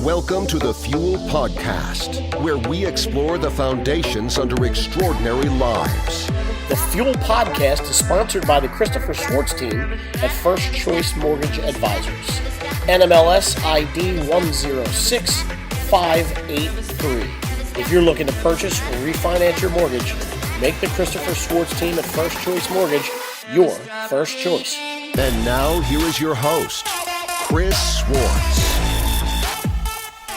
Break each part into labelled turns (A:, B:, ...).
A: Welcome to the Fuel Podcast, where we explore the foundations under extraordinary lives.
B: The Fuel Podcast is sponsored by the Christopher Swartz team at First Choice Mortgage Advisors. NMLS ID 106583. If you're looking to purchase or refinance your mortgage, make the Christopher Swartz team at First Choice Mortgage your first choice.
A: And now, here is your host, Chris Swartz.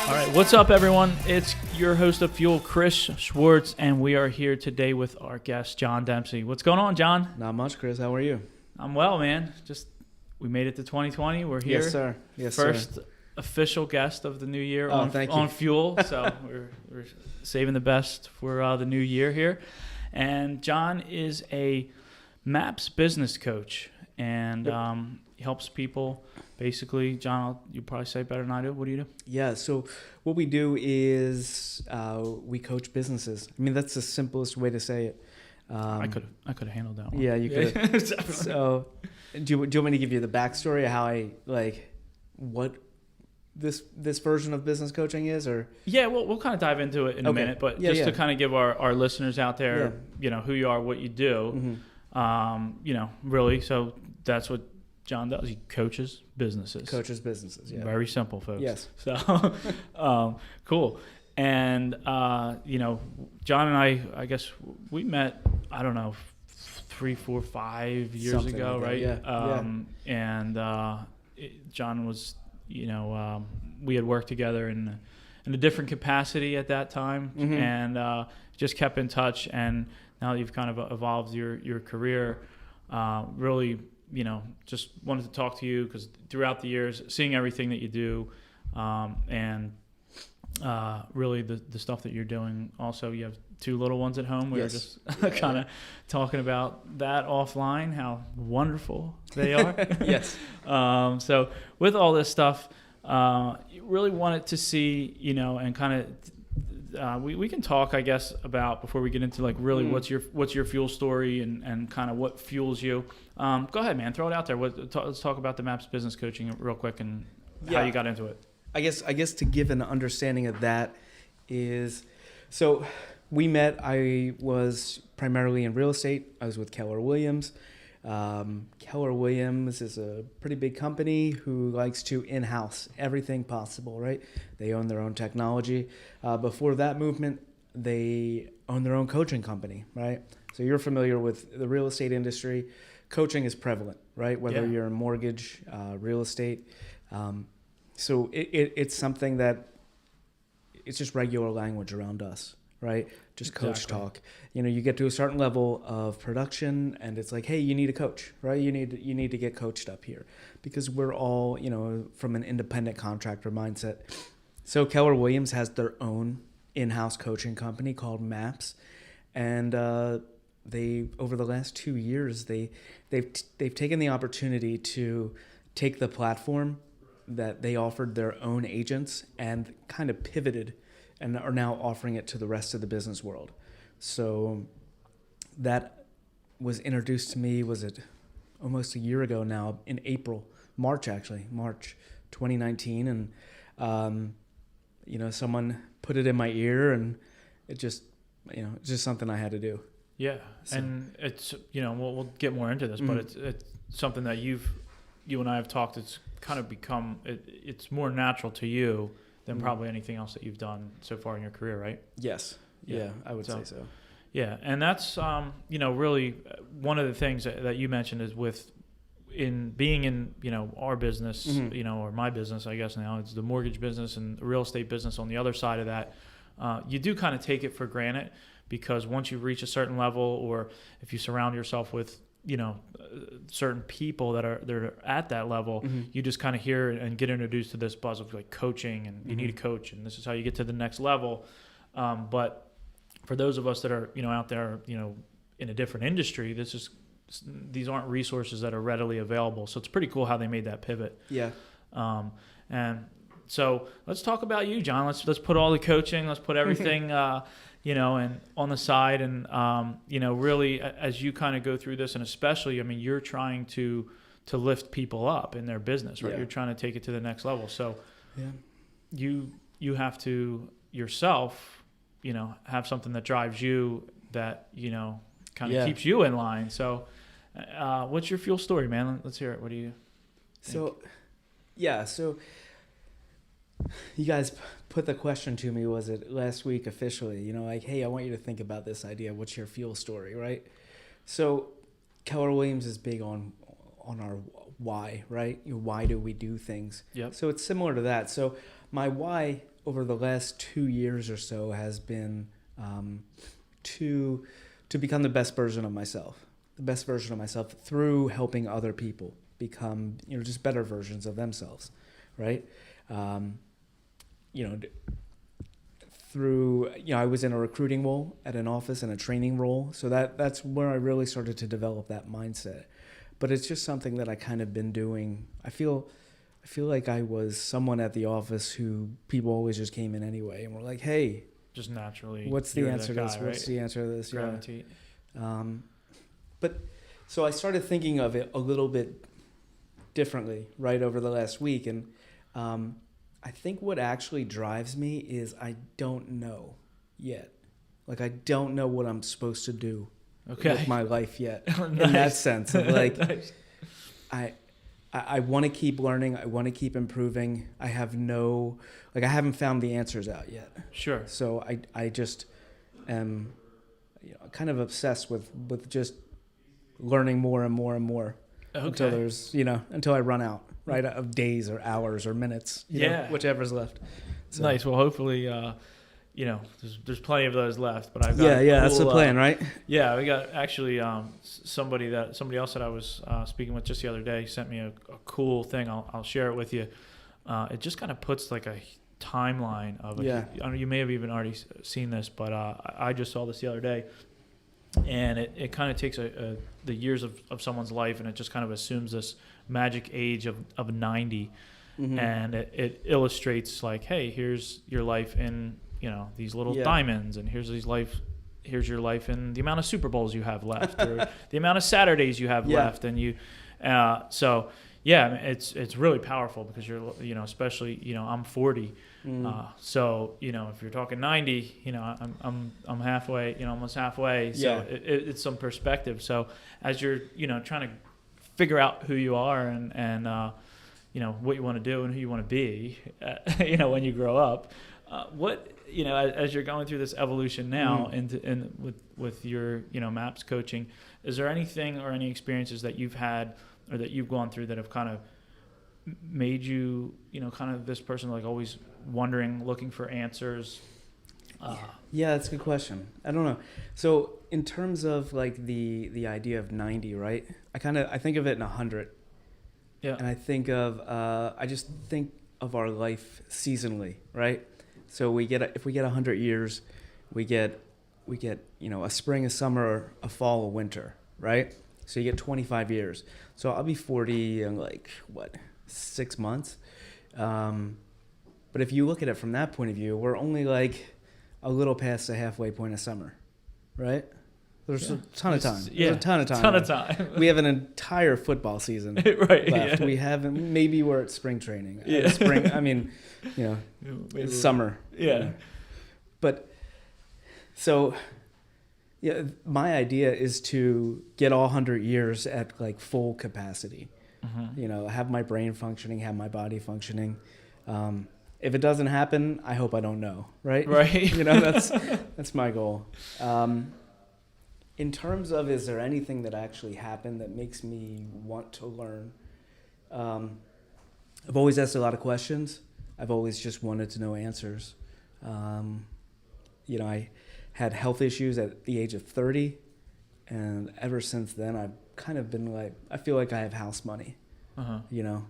C: All right, what's up, everyone? It's your host of Fuel, Chris Schwartz, and we are here today with our guest, John Dempsey. What's going on, John?
D: Not much, Chris. How are you?
C: I'm well, man. We made it to 2020. We're here.
D: Yes, sir. Yes,
C: First
D: sir.
C: official guest of the new year
D: thank you.
C: on Fuel. So we're saving the best for the new year here. And John is a MAPS business coach, and he helps people. Basically, John, you probably say it better than I do. What do you do?
D: Yeah, so what we do is we coach businesses. I mean, that's the simplest way to say it.
C: I could have handled that one.
D: Yeah, you could have. So do you want me to give you the backstory of how what this version of business coaching is? Or
C: Yeah, we'll kind of dive into it in a minute, but to kind of give our listeners out there, who you are, what you do, really. So that's what John does. He coaches businesses.
D: Yeah.
C: Very simple, folks.
D: Yes.
C: So, cool. And, John and I guess we met, I don't know, 3, 4, 5 years
D: Something
C: ago,
D: like
C: right?
D: Yeah.
C: And John was, we had worked together in a different capacity at that time, and just kept in touch. And now that you've kind of evolved your career, really, just wanted to talk to you because throughout the years, seeing everything that you do, and really the stuff that you're doing. Also, you have 2 little ones at home. We were just kind of talking about that offline, how wonderful they are.
D: Yes.
C: So with all this stuff, you really wanted to see, and kind of, we can talk, I guess, about before we get into really what's your fuel story and kind of what fuels you. Go ahead, man. Throw it out there. Let's talk about the MAPS business coaching real quick and how you got into it.
D: I guess to give an understanding of that is, so we met. I was primarily in real estate. I was with Keller Williams. Keller Williams is a pretty big company who likes to in-house everything possible, right? They own their own technology. Before that movement, they own their own coaching company, right? So you're familiar with the real estate industry. Coaching is prevalent, right? Whether you're in mortgage, real estate. So it's something that it's just regular language around us, right? Just coach talk. You get to a certain level of production and it's like, hey, you need a coach, right? You need to get coached up here because we're all, from an independent contractor mindset. So Keller Williams has their own in-house coaching company called MAPS. And they, over the last 2 years, they've taken the opportunity to take the platform that they offered their own agents and kind of pivoted and are now offering it to the rest of the business world. So that was introduced to me, was it almost a year ago now, in March 2019. And, someone put it in my ear and it just, it's just something I had to do.
C: Yeah. So. And it's, we'll get more into this, but it's something that you and I have talked, it's kind of become, it's more natural to you than probably anything else that you've done so far in your career, right?
D: Yes. Yeah, I would say so.
C: Yeah, and that's, really one of the things that you mentioned is being in, our business, or my business, I guess now, it's the mortgage business and the real estate business on the other side of that. You do kind of take it for granted because once you reach a certain level or if you surround yourself with, certain people that are at that level, you just kind of hear and get introduced to this buzz of like coaching and you need a coach and this is how you get to the next level. But for those of us that are, out there, in a different industry, these aren't resources that are readily available. So it's pretty cool how they made that pivot.
D: Yeah.
C: And so let's talk about you, John. Let's put all the coaching, let's put everything, and on the side and, really as you kind of go through this and especially, you're trying to to lift people up in their business, right?
D: Yeah.
C: You're trying to take it to the next level. So
D: Yeah.
C: you have to yourself, have something that drives you, that, kind of keeps you in line. So what's your fuel story, man? Let's hear it. What do you think?
D: So you guys put the question to me, was it last week officially, like, hey, I want you to think about this idea. What's your fuel story, right? So Keller Williams is big on our why, right? Why do we do things?
C: Yep.
D: So it's similar to that. So my why over the last 2 years or so has been to become the best version of myself. The best version of myself through helping other people become, just better versions of themselves, right? Through, I was in a recruiting role at an office and a training role. So that's where I really started to develop that mindset. But it's just something that I kind of been doing. I feel like I was someone at the office who people always just came in anyway and were like, hey,
C: just naturally,
D: what's the answer to this?
C: Right?
D: What's the answer to this?
C: Gravitate.
D: But so I started thinking of it a little bit differently right over the last week. And I think what actually drives me is I don't know yet. Like, I don't know what I'm supposed to do with my life yet.
C: Nice.
D: In that sense of like,
C: Nice.
D: I want to keep learning. I want to keep improving. I haven't found the answers out yet.
C: Sure.
D: So I just am kind of obsessed with just learning more and more and more until there's, until I run out, right, of days or hours or minutes, whichever's left. So.
C: Nice. Well, hopefully, there's plenty of those left, but I've got
D: that's the plan, right?
C: Yeah, we got actually somebody else that I was speaking with just the other day sent me a cool thing. I'll share it with you. It just kind of puts like a timeline of you may have even already seen this, but I just saw this the other day, and it kind of takes the years of someone's life, and it just kind of assumes this magic age of 90, and it illustrates like, hey, here's your life in these little diamonds, and here's your life in the amount of Super Bowls you have left, or the amount of Saturdays you have left, and you it's really powerful because you're especially I'm 40, so if you're talking 90, I'm halfway, almost halfway, so it's some perspective. So as you're trying to figure out who you are and what you want to do and who you want to be when you grow up, what as you're going through this evolution now with your MAPS coaching, is there anything or any experiences that you've had or that you've gone through that have kind of made you kind of this person like always wondering, looking for answers?
D: That's a good question. I don't know. So in terms of like the idea of 90, right? I think of it in 100. Yeah. And I think of I just think of our life seasonally, right? So if we get 100 years, we get a spring, a summer, a fall, a winter, right? So you get 25 years. So I'll be 40 in 6 months. But if you look at it from that point of view, we're only like a little past the halfway point of summer, right? There's a ton of time. There's a ton of time. We have an entire football season left. Yeah. We haven't. Maybe we're at spring training. Spring. I mean, it's summer. Yeah. But so, my idea is to get all 100 years at like full capacity. Have my brain functioning, have my body functioning. If it doesn't happen, I hope I don't know. Right. Right. That's my goal. In terms of, is there anything that actually happened that makes me want to learn? I've always asked a lot of questions. I've always just wanted to know answers. I had health issues at the age of 30, and ever since then, I've kind of been like, I feel like I have house money. So you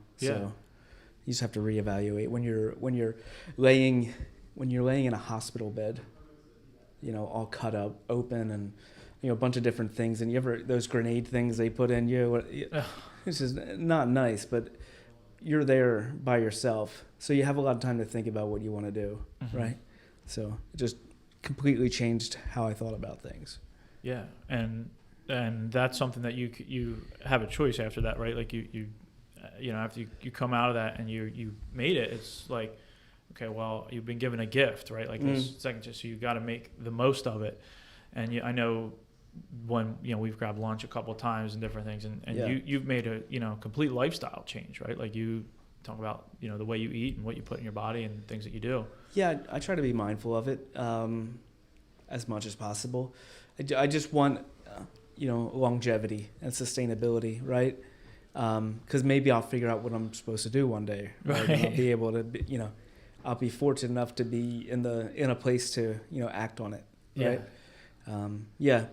D: just have to reevaluate when you're laying in a hospital bed, all cut up, open, and a bunch of different things, and those grenade things they put in you. This is not nice, but you're there by yourself, so you have a lot of time to think about what you want to do, right? So it just completely changed how I thought about things.
C: Yeah, and and that's something that you have a choice after that, right? Like you after you come out of that and you made it, it's like, okay, well, you've been given a gift, right? Like this second chance, so you got to make the most of it. And I know when we've grabbed lunch a couple of times and different things, and you've made a complete lifestyle change, right? Like you talk about the way you eat and what you put in your body and things that you do.
D: Yeah, I try to be mindful of it as much as possible. I just want longevity and sustainability, right? Because maybe I'll figure out what I'm supposed to do one day, right? And I'll be able to I'll be fortunate enough to be in a place to act on it, right?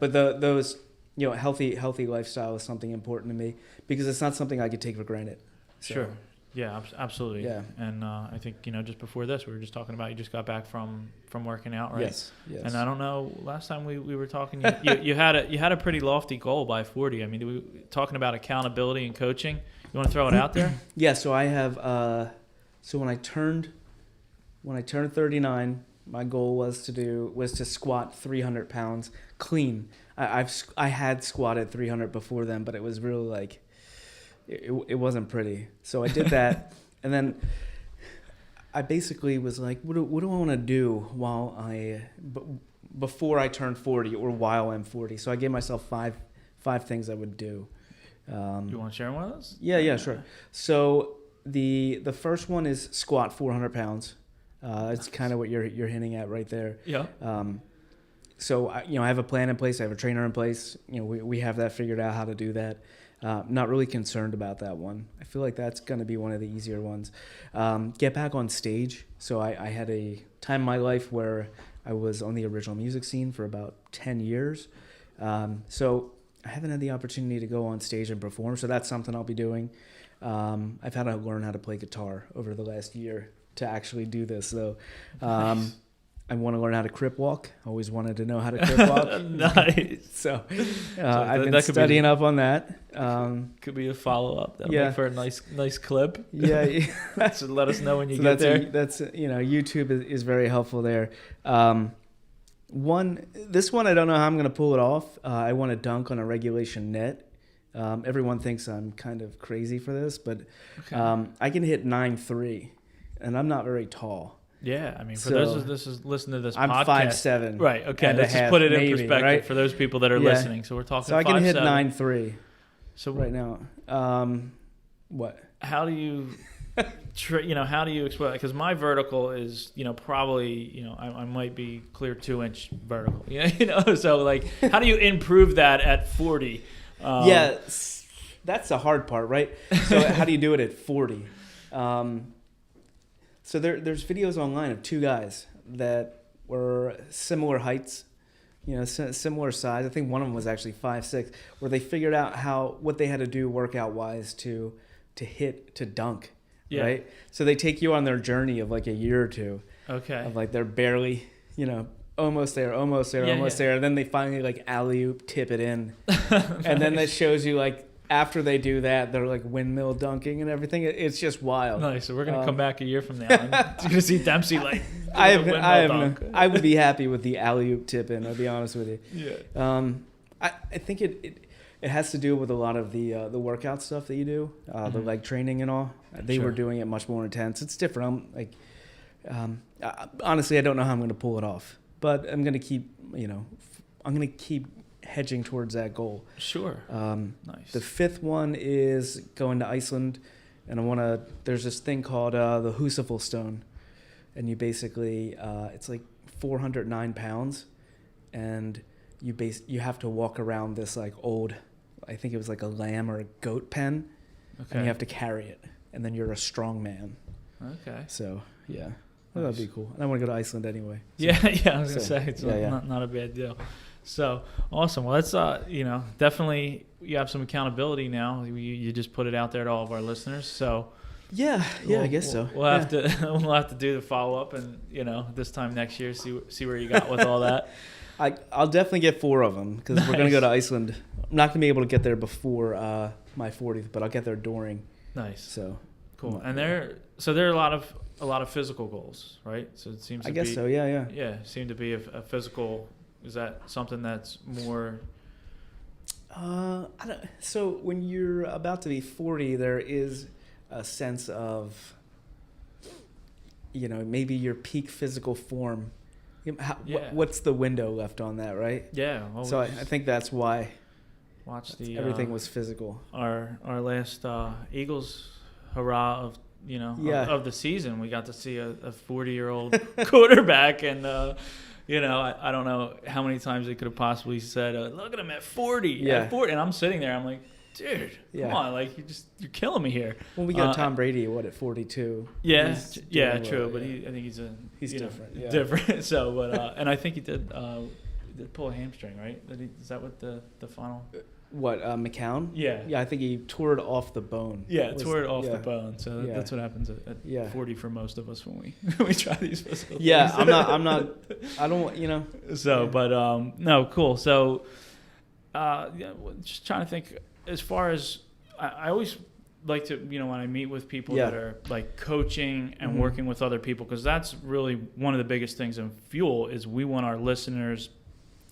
D: But those healthy lifestyle is something important to me because it's not something I could take for granted. So.
C: Sure. Yeah, absolutely.
D: Yeah.
C: And I think just before this we were just talking about you just got back from working out, right?
D: Yes.
C: And I don't know, last time we were talking, you had a pretty lofty goal by 40. I mean, we were talking about accountability and coaching. You want to throw it out there?
D: Yeah. So I have. So when I turned 39, my goal was to squat 300 pounds clean. I had squatted 300 before then, but it was really like it wasn't pretty. So I did that, and then I basically was like, what do I want to do before I turn 40 or while I'm 40? So I gave myself five things I would do.
C: You want to share one of those?
D: Yeah, sure. So the first one is squat 400 pounds. It's kind of what you're hinting at right there.
C: Yeah.
D: So I have a plan in place. I have a trainer in place. We have that figured out how to do that. Not really concerned about that one. I feel like that's going to be one of the easier ones. Get back on stage. So I had a time in my life where I was on the original music scene for about 10 years. So I haven't had the opportunity to go on stage and perform. So that's something I'll be doing. I've had to learn how to play guitar over the last year to actually do this. So
C: Nice.
D: I want to learn how to crip walk. Always wanted to know how to crip walk.
C: Nice.
D: So I've been studying up on that.
C: Could be a follow-up. That'll
D: Yeah.
C: make for a nice clip.
D: Yeah.
C: So let us know when you
D: So
C: get there.
D: that's YouTube is very helpful there. This one I don't know how I'm going to pull it off. I want to dunk on a regulation net. Everyone thinks I'm kind of crazy for this, but I can hit 9.3, and I'm not very tall.
C: Yeah, I mean, for
D: So,
C: those of this is listening to this
D: I'm
C: podcast,
D: 5'7".
C: right? Okay,
D: and a
C: let's just
D: half,
C: put it in
D: maybe,
C: perspective
D: right?
C: for those people that are
D: Yeah.
C: listening. So we're talking.
D: So I can hit
C: 5'7".
D: 9.3
C: So
D: right now. What?
C: how do you, how do you explain? Because my vertical is, probably, I might be clear 2-inch vertical. So like, how do you improve that at 40?
D: Yeah, that's the hard part, right? So how do you do it at 40? So there's videos online of two guys that were similar heights, similar size. I think one of them was actually 5'6", where they figured out what they had to do workout wise to dunk, right? So they take you on their journey of like a year or two.
C: Okay.
D: Of like they're barely, almost there, and then they finally like alley-oop tip it in, and then that shows you like after they do that, they're like windmill dunking and everything. It's just wild.
C: Nice. So we're gonna come back a year from now and you're gonna see Dempsey like.
D: I would be happy with the alley-oop tip in. I'll be honest with you.
C: Yeah.
D: I think it has to do with a lot of the workout stuff that you do, the leg training and all. They were doing it much more intense. It's different. Honestly, I don't know how I'm going to pull it off, but I'm going to keep, hedging towards that goal.
C: Sure. Nice.
D: The fifth one is going to Iceland, and there's this thing called the Husafell stone, and you basically, it's like 409 pounds, and you have to walk around this like old, I think it was like a lamb or a goat pen, and you have to carry it, and then you're a strong man.
C: Okay.
D: So yeah, that'd be cool. And I want to go to Iceland anyway. So.
C: Yeah, I was gonna say it's not a bad deal. So awesome. Well, that's definitely you have some accountability now. You just put it out there to all of our listeners. So
D: yeah, I guess so.
C: We'll have to do the follow up, and this time next year see where you got with all that.
D: I'll definitely get 4 of them because we're gonna go to Iceland. I'm not gonna be able to get there before my 40th, but I'll get there during.
C: Nice.
D: So
C: cool. And there are a lot of physical goals, right? So it seems. I guess so.
D: Yeah.
C: Yeah, seem to be a physical. Is that something that's more
D: So when you're about to be 40, there is a sense of, maybe your peak physical form. What's the window left on that, right?
C: Yeah.
D: So I think that's why everything was physical.
C: Our last Eagles hurrah of of the season, we got to see a 40-year-old quarterback, and I don't know how many times they could have possibly said, "Look at him at 40."
D: Yeah.
C: At 40, and I'm sitting there, I'm like, dude, come on, like you're killing me here.
D: Well, we got Tom Brady at 42.
C: Yeah, true,
D: well,
C: but I think he's
D: different. Yeah.
C: Different. So, but and I think he did pull a hamstring, right? Is that what the final?
D: What, McCown?
C: Yeah.
D: Yeah, I think he tore it off the bone.
C: Yeah, tore it off the bone. So that's what happens at 40 for most of us when we try these physical things.
D: Yeah, I don't.
C: So, but no, cool. So, just trying to think as far as I always like to, when I meet with people that are like coaching and working with other people, because that's really one of the biggest things in Fuel is we want our listeners,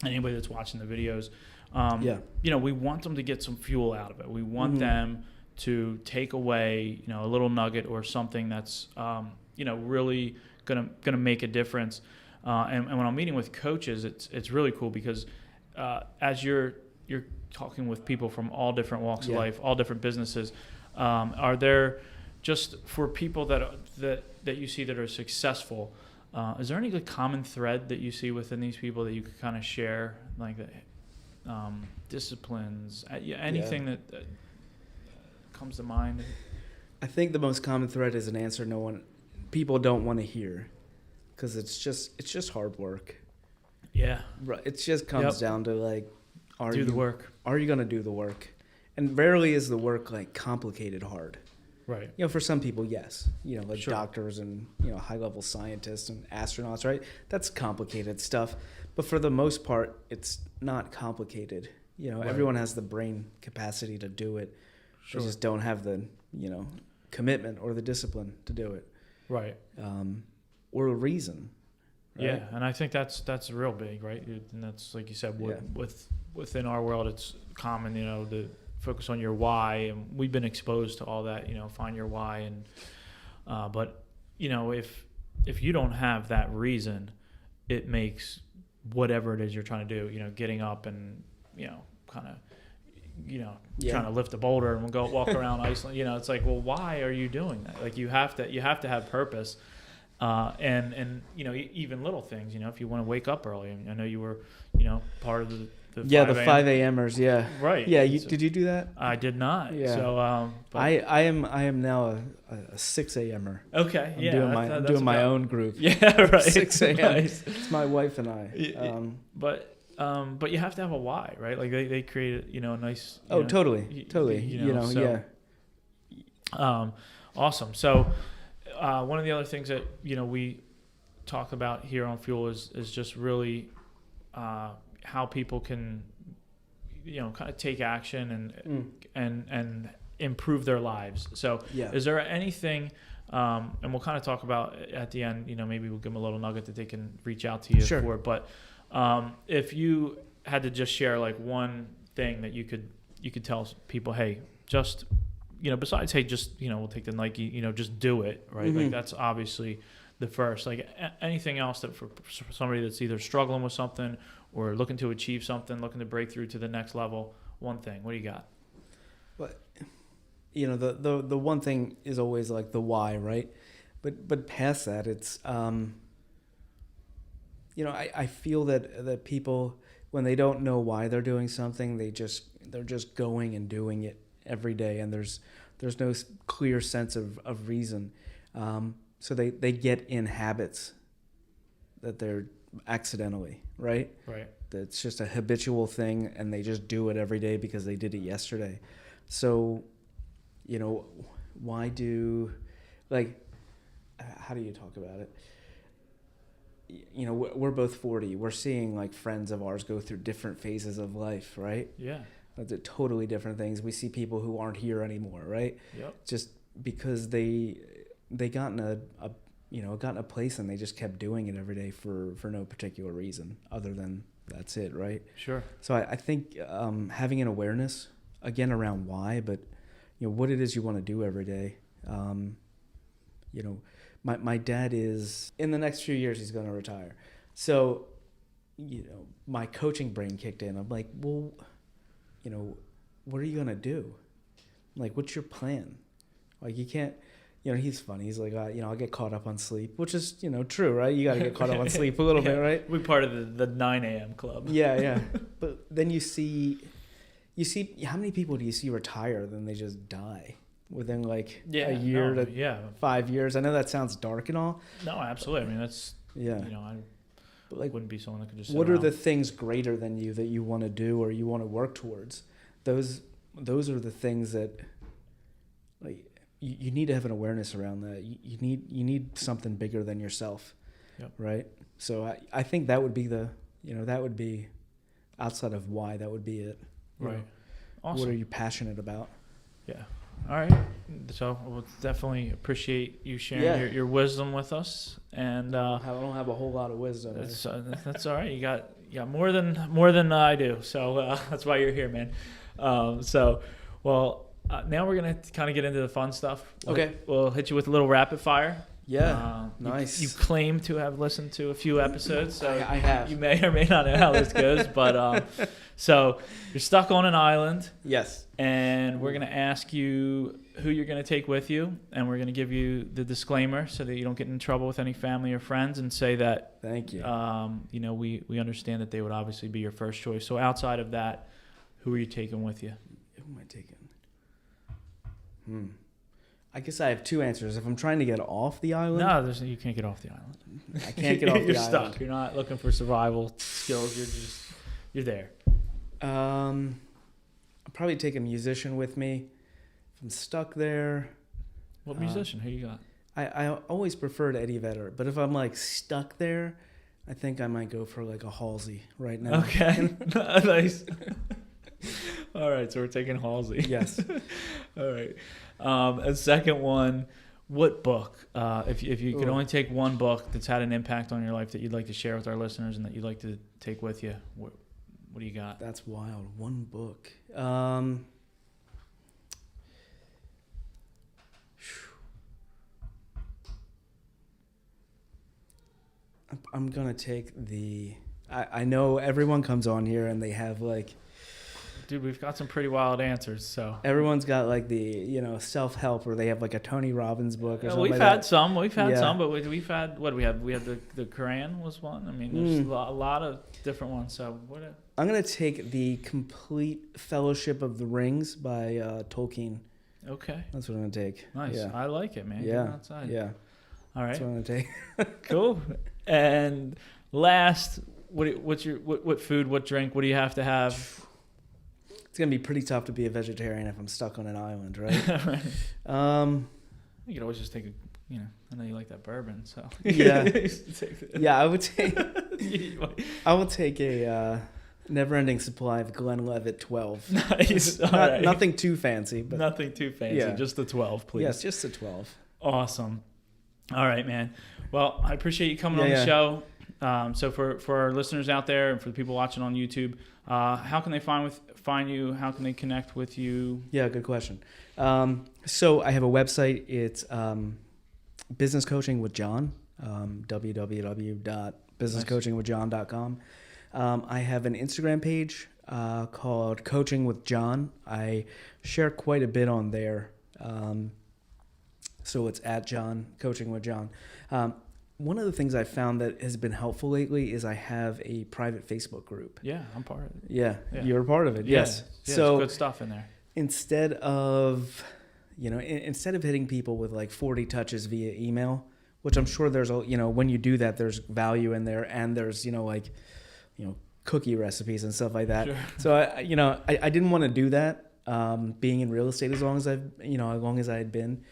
C: anybody that's watching the videos, we want them to get some fuel out of it. We want them to take away, a little nugget or something that's, really gonna make a difference. And when I'm meeting with coaches, it's really cool because as you're talking with people from all different walks of life, all different businesses, are there just for people that you see that are successful? Is there any common thread that you see within these people that you could kind of share, like that? Disciplines, anything that comes to mind?
D: I think the most common thread is an answer people don't want to hear, because it's just hard work.
C: Yeah,
D: right. It just comes down to are you going to do the work? And rarely is the work complicated hard.
C: Right.
D: For some people, yes. Doctors and high level scientists and astronauts, right? That's complicated stuff. But for the most part, it's not complicated. Everyone has the brain capacity to do it. Sure. They just don't have the, commitment or the discipline to do it.
C: Right.
D: Or a reason. Right?
C: Yeah, and I think that's real big, right? And that's like you said, within our world, it's common, to focus on your why, and we've been exposed to all that. Find your why, and but if you don't have that reason, it makes whatever it is you're trying to do, getting up and, kind of, trying to lift a boulder and go walk around Iceland, it's like, well, why are you doing that? Like you have to have purpose. And even little things, if you want to wake up early. I know you were, part of the
D: 5 a.m.ers. Yeah.
C: Right.
D: Yeah. Did you do that?
C: I did not.
D: Yeah.
C: So, but
D: I am now a 6 a.m.er.
C: Okay.
D: I'm doing my own group.
C: Yeah. Right.
D: 6 a.m.
C: Nice.
D: It's my wife and I.
C: But you have to have a why, right? Like they created, a nice.
D: Totally.
C: Awesome. So, one of the other things that we talk about here on Fuel is just really how people can kind of take action and improve their lives. So is there anything and we'll kind of talk about at the end, maybe we'll give them a little nugget that they can reach out to you for, but if you had to just share one thing that you could tell people, hey, just besides, hey, just, we'll take the Nike, just do it, right? Like that's obviously the first, anything else that for somebody that's either struggling with something or looking to achieve something, looking to break through to the next level, one thing, what do you got?
D: But, the one thing is always the why, right? But past that, it's, I feel that people, when they don't know why they're doing something, they're just going and doing it every day, and there's no clear sense of reason. So they get in habits that they're accidentally, right? Right. It's just a habitual thing, and they just do it every day because they did it yesterday. So, why do, how do you talk about it? We're both 40. We're seeing friends of ours go through different phases of life, right? Yeah. They're totally different things. We see people who aren't here anymore, right? Yep. Just because they got in a place and they just kept doing it every day for no particular reason other than that's it, right?
C: Sure.
D: So I think having an awareness, again, around why, but, what it is you want to do every day. My dad is, in the next few years, he's going to retire. So, my coaching brain kicked in. I'm like, well, what are you going to do? Like, what's your plan? Like, you can't, he's funny. He's like, I'll get caught up on sleep, which is, true, right? You got to get caught up on sleep a little bit, right?
C: We're part of the 9 a.m. club.
D: Yeah. But then you see, how many people do you see retire, then they just die within like a year to 5 years? I know that sounds dark and all.
C: No, absolutely. I mean, that's, I
D: But
C: wouldn't be someone that could just sit
D: what
C: around.
D: are the things greater than you that you want to do or you want to work towards? Those are the things that, like, you need to have an awareness around that. You need something bigger than yourself, right? So I think that would be that would be, outside of why, that would be it.
C: Right. Awesome.
D: What are you passionate about?
C: Yeah. All right. So we'll definitely appreciate you sharing your wisdom with us. And
D: I don't have a whole lot of wisdom.
C: That's all right. You got more than I do. So that's why you're here, man. Now we're gonna kind of get into the fun stuff. We'll hit you with a little rapid fire.
D: Yeah. Nice.
C: You claim to have listened to a few episodes, so
D: I have.
C: You may or may not know how this goes, but so you're stuck on an island.
D: Yes.
C: And we're gonna ask you who you're gonna take with you, and we're gonna give you the disclaimer so that you don't get in trouble with any family or friends, and say that
D: thank you.
C: We understand that they would obviously be your first choice. So outside of that, who are you taking with you?
D: Who am I taking? I guess I have two answers. If I'm trying to get off the island...
C: No, you can't get off the island.
D: I can't get off the island.
C: You're stuck. You're not looking for survival skills. You're there.
D: I'll probably take a musician with me. If I'm stuck there...
C: What musician? Who you got?
D: I always preferred Eddie Vedder, but if I'm like stuck there, I think I might go for like a Halsey right now.
C: Okay. Nice. All right, so we're taking Halsey.
D: Yes.
C: All right. A second one, what book, if you could only take one book that's had an impact on your life that you'd like to share with our listeners and that you'd like to take with you, what do you got?
D: That's wild. One book. I'm going to take I know everyone comes on here and they have like...
C: Dude, we've got some pretty wild answers. So
D: everyone's got like the self-help, or they have like a Tony Robbins book or something.
C: We've
D: like
C: had
D: that.
C: some, but we've had what do we have? We have the Quran was one. I mean, there's a lot of different ones. So
D: I'm gonna take the Complete Fellowship of the Rings by Tolkien.
C: Okay,
D: that's what I'm gonna take.
C: Nice,
D: yeah.
C: I like it, man.
D: Yeah,
C: get outside.
D: Yeah.
C: All right,
D: that's what I'm gonna take.
C: Cool. And last, what food, what drink, what do you have to have?
D: It's going to be pretty tough to be a vegetarian if I'm stuck on an island, right?
C: Right. You could always just take I know you like that bourbon, so.
D: Yeah. Yeah, I would take a never-ending supply of Glenlivet 12.
C: Nice. Right.
D: Nothing too fancy. But
C: nothing too fancy, just the 12, please.
D: Yes, just the 12.
C: Awesome. All right, man. Well, I appreciate you coming on the show. So for our listeners out there and for the people watching on YouTube, how can they find you? How can they connect with you?
D: Yeah, good question. So I have a website. It's Business Coaching with John, www.businesscoachingwithjohn.com. I have an Instagram page called Coaching with John. I share quite a bit on there. So it's at John, Coaching with John. One of the things I found that has been helpful lately is I have a private Facebook group.
C: Yeah, I'm part of it.
D: Yeah. You're a part of it.
C: Yeah.
D: Yes.
C: Yeah,
D: so
C: good stuff in there.
D: Instead of hitting people with like 40 touches via email, which I'm sure there's when you do that, there's value in there, and there's cookie recipes and stuff like that. Sure. So I didn't want to do that. Being in real estate as long as I had been.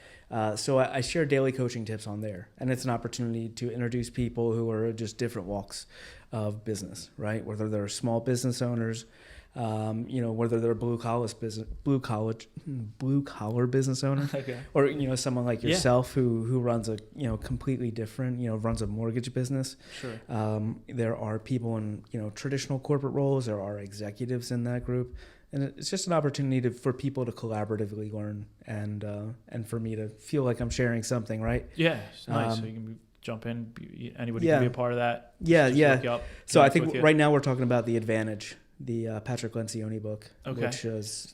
D: So I share daily coaching tips on there, and it's an opportunity to introduce people who are just different walks of business, right? Whether they're small business owners, Whether they're a blue collar business owner,
C: Okay.
D: or someone like yourself who runs a completely different runs a mortgage business.
C: Sure.
D: There are people in traditional corporate roles. There are executives in that group, and it's just an opportunity for people to collaboratively learn and for me to feel like I'm sharing something, right?
C: Yeah, it's nice. So you can jump in. Anybody
D: Yeah.
C: can be a part of that.
D: Yeah,
C: Just
D: yeah.
C: look you up,
D: So I
C: connect with
D: think
C: you.
D: right now we're talking about The Advantage, the Patrick Lencioni book,
C: Okay.
D: which is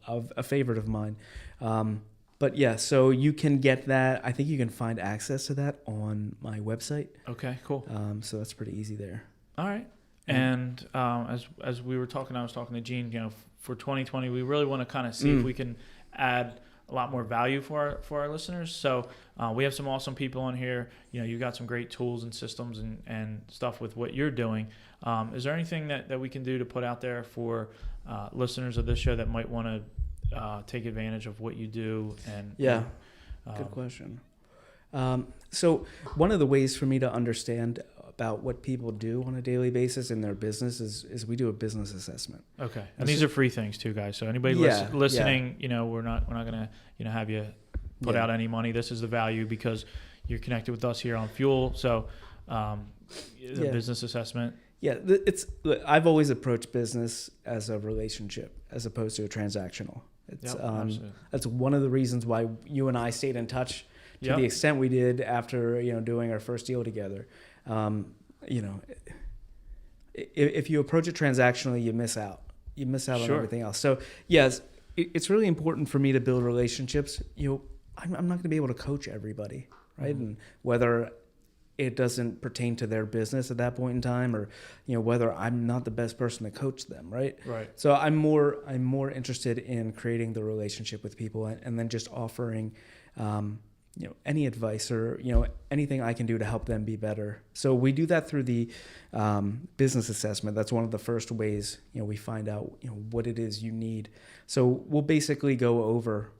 D: a favorite of mine. But yeah, so you can get that. I think you can find access to that on my website.
C: Okay, cool.
D: So that's pretty easy there.
C: All right. And as we were talking, I was talking to Gene. For 2020, we really want to kind of see if we can add a lot more value for our listeners. So we have some awesome people on here. You've got some great tools and systems and stuff with what you're doing. Is there anything that we can do to put out there for listeners of this show that might want to take advantage of what you do? And
D: Good question. So one of the ways for me to understand about what people do on a daily basis in their business is we do a business assessment.
C: Okay, and these are free things too, guys. So anybody listening, we're not gonna have you put out any money. This is the value because you're connected with us here on Fuel. So the business assessment.
D: Yeah, I've always approached business as a relationship as opposed to a transactional. That's one of the reasons why you and I stayed in touch to the extent we did after doing our first deal together. If you approach it transactionally, you miss out. You miss out on everything else. So yes, it's really important for me to build relationships. I'm not going to be able to coach everybody, right? Mm-hmm. And whether it doesn't pertain to their business at that point in time, or whether I'm not the best person to coach them, right?
C: Right.
D: So I'm more interested in creating the relationship with people and then just offering any advice or anything I can do to help them be better. So we do that through the business assessment. That's one of the first ways we find out what it is you need. So we'll basically go over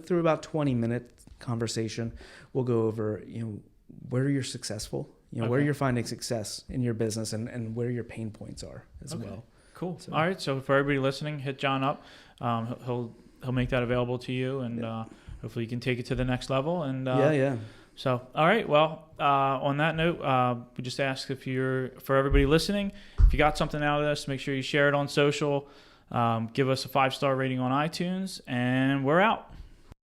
D: through about 20-minute conversation. We'll go over where you're successful, where you're finding success in your business, and where your pain points are as well.
C: Cool.
D: So.
C: All right. So for everybody listening, hit John up. He'll make that available to you, and hopefully you can take it to the next level. And So, all right. Well, on that note, we just ask for everybody listening, if you got something out of this, make sure you share it on social. Give us a 5-star rating on iTunes, and we're out.